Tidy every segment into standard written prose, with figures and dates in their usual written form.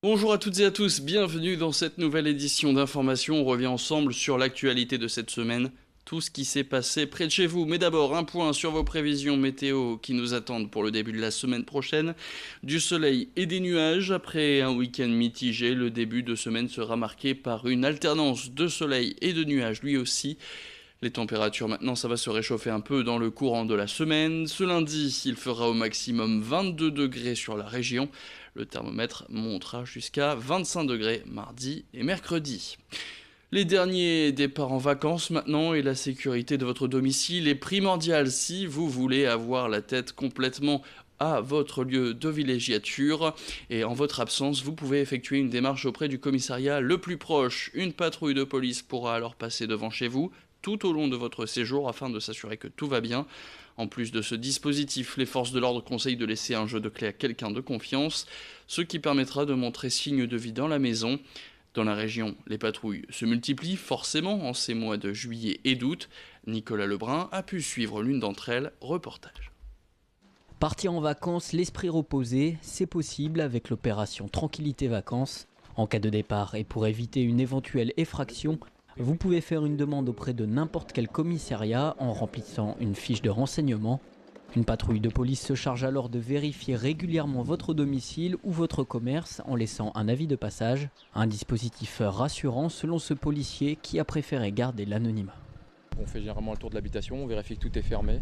Bonjour à toutes et à tous, bienvenue dans cette nouvelle édition d'Information. On revient ensemble sur l'actualité de cette semaine, tout ce qui s'est passé près de chez vous. Mais d'abord, un point sur vos prévisions météo qui nous attendent pour le début de la semaine prochaine. Du soleil et des nuages. Après un week-end mitigé, le début de semaine sera marqué par une alternance de soleil et de nuages lui aussi. Les températures maintenant, ça va se réchauffer un peu dans le courant de la semaine. Ce lundi, il fera au maximum 22 degrés sur la région. Le thermomètre montera jusqu'à 25 degrés mardi et mercredi. Les derniers départs en vacances maintenant et la sécurité de votre domicile est primordiale si vous voulez avoir la tête complètement à votre lieu de villégiature et en votre absence, vous pouvez effectuer une démarche auprès du commissariat le plus proche. Une patrouille de police pourra alors passer devant chez vous tout au long de votre séjour afin de s'assurer que tout va bien. En plus de ce dispositif, les forces de l'ordre conseillent de laisser un jeu de clés à quelqu'un de confiance, ce qui permettra de montrer signe de vie dans la maison. Dans la région, les patrouilles se multiplient forcément en ces mois de juillet et d'août. Nicolas Lebrun a pu suivre l'une d'entre elles, reportage. Partir en vacances, l'esprit reposé, c'est possible avec l'opération Tranquillité Vacances. En cas de départ et pour éviter une éventuelle effraction, vous pouvez faire une demande auprès de n'importe quel commissariat en remplissant une fiche de renseignement. Une patrouille de police se charge alors de vérifier régulièrement votre domicile ou votre commerce en laissant un avis de passage. Un dispositif rassurant selon ce policier qui a préféré garder l'anonymat. On fait généralement le tour de l'habitation, on vérifie que tout est fermé,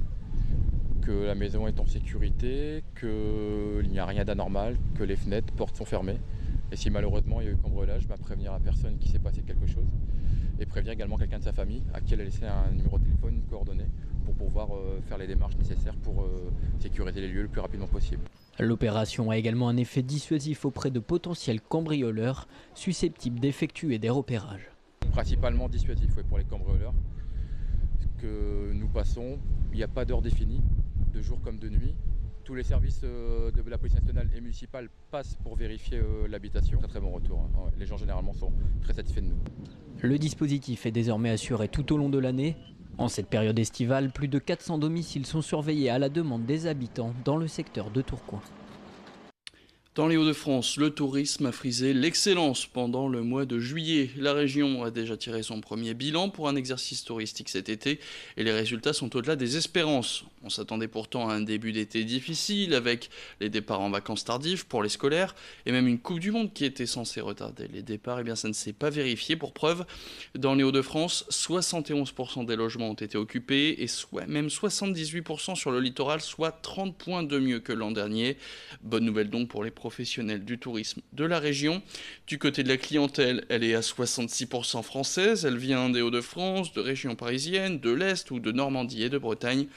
que la maison est en sécurité, qu'il n'y a rien d'anormal, que les fenêtres, portes sont fermées. Et si malheureusement il y a eu cambriolage, prévenir la personne qui s'est passé quelque chose et prévenir également quelqu'un de sa famille à qui elle a laissé un numéro de téléphone, une coordonnée pour pouvoir faire les démarches nécessaires pour sécuriser les lieux le plus rapidement possible. L'opération a également un effet dissuasif auprès de potentiels cambrioleurs susceptibles d'effectuer des repérages. Principalement dissuasif pour les cambrioleurs. Ce que nous passons, il n'y a pas d'heure définie, de jour comme de nuit. Tous les services de la police nationale et municipale passent pour vérifier l'habitation. Très bon retour. Ouais. Les gens généralement sont très satisfaits de nous. Le dispositif est désormais assuré tout au long de l'année. En cette période estivale, plus de 400 domiciles sont surveillés à la demande des habitants dans le secteur de Tourcoing. Dans les Hauts-de-France, le tourisme a frisé l'excellence pendant le mois de juillet. La région a déjà tiré son premier bilan pour un exercice touristique cet été et les résultats sont au-delà des espérances. On s'attendait pourtant à un début d'été difficile avec les départs en vacances tardives pour les scolaires et même une Coupe du Monde qui était censée retarder les départs. Eh bien, ça ne s'est pas vérifié. Pour preuve, dans les Hauts-de-France, 71% des logements ont été occupés et même 78% sur le littoral, soit 30 points de mieux que l'an dernier. Bonne nouvelle donc pour les professionnels du tourisme de la région. Du côté de la clientèle, elle est à 66% française, elle vient des Hauts-de-France, de régions parisiennes, de l'Est ou de Normandie et de Bretagne.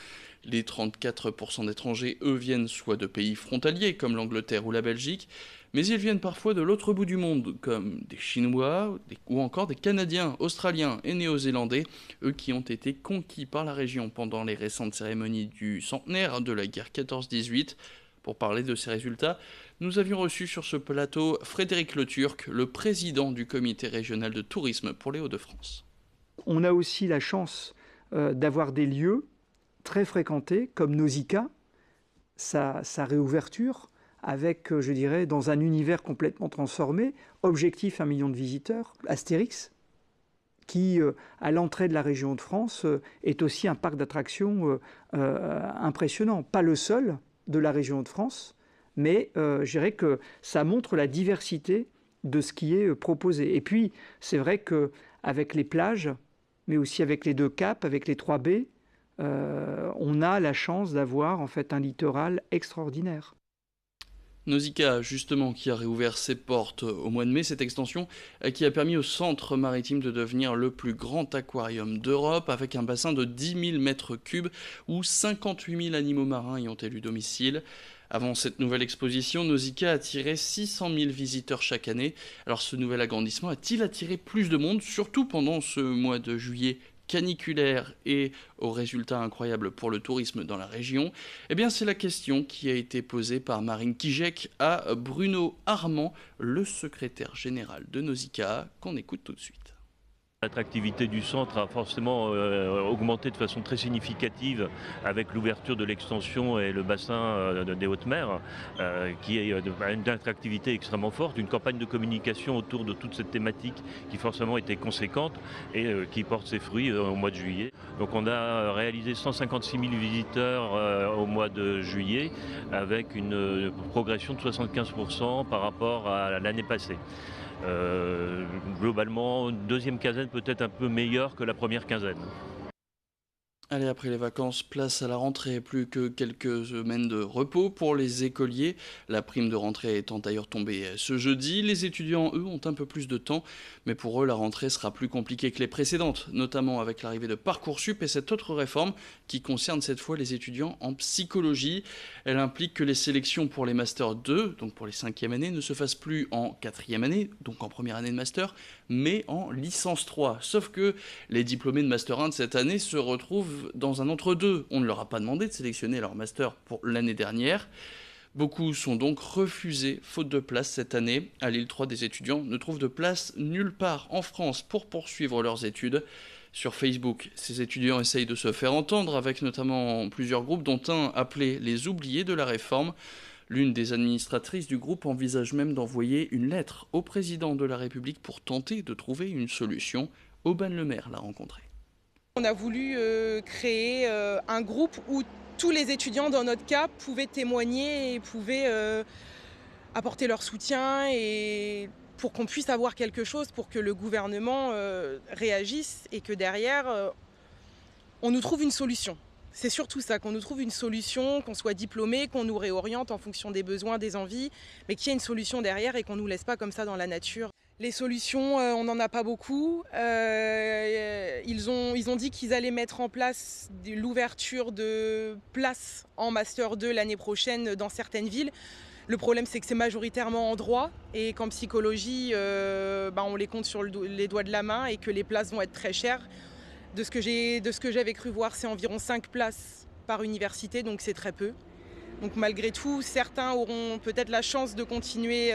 Les 34% d'étrangers, eux, viennent soit de pays frontaliers comme l'Angleterre ou la Belgique, mais ils viennent parfois de l'autre bout du monde, comme des Chinois ou encore des Canadiens, Australiens et Néo-Zélandais, eux qui ont été conquis par la région pendant les récentes cérémonies du centenaire de la guerre 14-18. Pour parler de ces résultats, nous avions reçu sur ce plateau Frédéric Le Turc, le président du comité régional de tourisme pour les Hauts-de-France. On a aussi la chance d'avoir des lieux très fréquentés comme Nausicaa, sa réouverture avec, je dirais, dans un univers complètement transformé, objectif 1 million de visiteurs, Astérix, qui, à l'entrée de la région de France, est aussi un parc d'attractions impressionnant. Pas le seul de la région de France, mais je dirais que ça montre la diversité de ce qui est proposé. Et puis, c'est vrai qu'avec les plages, mais aussi avec les 2 caps, avec les 3 baies, on a la chance d'avoir en fait un littoral extraordinaire. Nausicaa, justement, qui a réouvert ses portes au mois de mai, cette extension qui a permis au centre maritime de devenir le plus grand aquarium d'Europe, avec un bassin de 10 000 mètres cubes où 58 000 animaux marins y ont élu domicile. Avant cette nouvelle exposition, Nausicaa attirait 600 000 visiteurs chaque année. Alors ce nouvel agrandissement a-t-il attiré plus de monde, surtout pendant ce mois de juillet caniculaire et aux résultats incroyables pour le tourisme dans la région? Eh bien, c'est la question qui a été posée par Marine Kijek à Bruno Armand, le secrétaire général de Nausicaa, qu'on écoute tout de suite. L'attractivité du centre a forcément augmenté de façon très significative avec l'ouverture de l'extension et le bassin des Hautes-Mers, qui est une attractivité extrêmement forte, une campagne de communication autour de toute cette thématique qui forcément était conséquente et qui porte ses fruits au mois de juillet. Donc on a réalisé 156 000 visiteurs au mois de juillet avec une progression de 75% par rapport à l'année passée. Globalement, une deuxième quinzaine peut-être un peu meilleure que la première quinzaine. Allez, après les vacances, place à la rentrée. Plus que quelques semaines de repos pour les écoliers. La prime de rentrée étant d'ailleurs tombée ce jeudi. Les étudiants, eux, ont un peu plus de temps. Mais pour eux, la rentrée sera plus compliquée que les précédentes, notamment avec l'arrivée de Parcoursup et cette autre réforme qui concerne cette fois les étudiants en psychologie. Elle implique que les sélections pour les Master 2, donc pour les 5e années, ne se fassent plus en 4e année, donc en première année de Master, mais en licence 3. Sauf que les diplômés de Master 1 de cette année se retrouvent dans un entre-deux. On ne leur a pas demandé de sélectionner leur master pour l'année dernière. Beaucoup sont donc refusés, faute de place cette année. À Lille 3, des étudiants ne trouvent de place nulle part en France pour poursuivre leurs études. Sur Facebook, ces étudiants essayent de se faire entendre avec notamment plusieurs groupes, dont un appelé les oubliés de la réforme. L'une des administratrices du groupe envisage même d'envoyer une lettre au président de la République pour tenter de trouver une solution. Aubin Le Maire l'a rencontré. On a voulu créer un groupe où tous les étudiants, dans notre cas, pouvaient témoigner et pouvaient apporter leur soutien et pour qu'on puisse avoir quelque chose, pour que le gouvernement réagisse et que derrière, on nous trouve une solution. C'est surtout ça, qu'on nous trouve une solution, qu'on soit diplômé, qu'on nous réoriente en fonction des besoins, des envies, mais qu'il y ait une solution derrière et qu'on ne nous laisse pas comme ça dans la nature. Les solutions, on n'en a pas beaucoup. Ils ont dit qu'ils allaient mettre en place l'ouverture de places en Master 2 l'année prochaine dans certaines villes. Le problème, c'est que c'est majoritairement en droit et qu'en psychologie, on les compte sur les doigts de la main et que les places vont être très chères. De ce que j'avais cru voir, c'est environ 5 places par université, donc c'est très peu. Donc malgré tout, certains auront peut-être la chance de continuer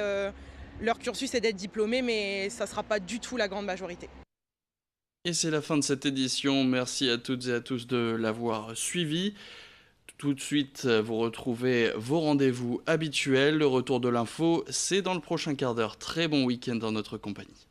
leur cursus et d'être diplômés, mais ça ne sera pas du tout la grande majorité. Et c'est la fin de cette édition. Merci à toutes et à tous de l'avoir suivi. Tout de suite, vous retrouvez vos rendez-vous habituels. Le retour de l'info, c'est dans le prochain quart d'heure. Très bon week-end dans notre compagnie.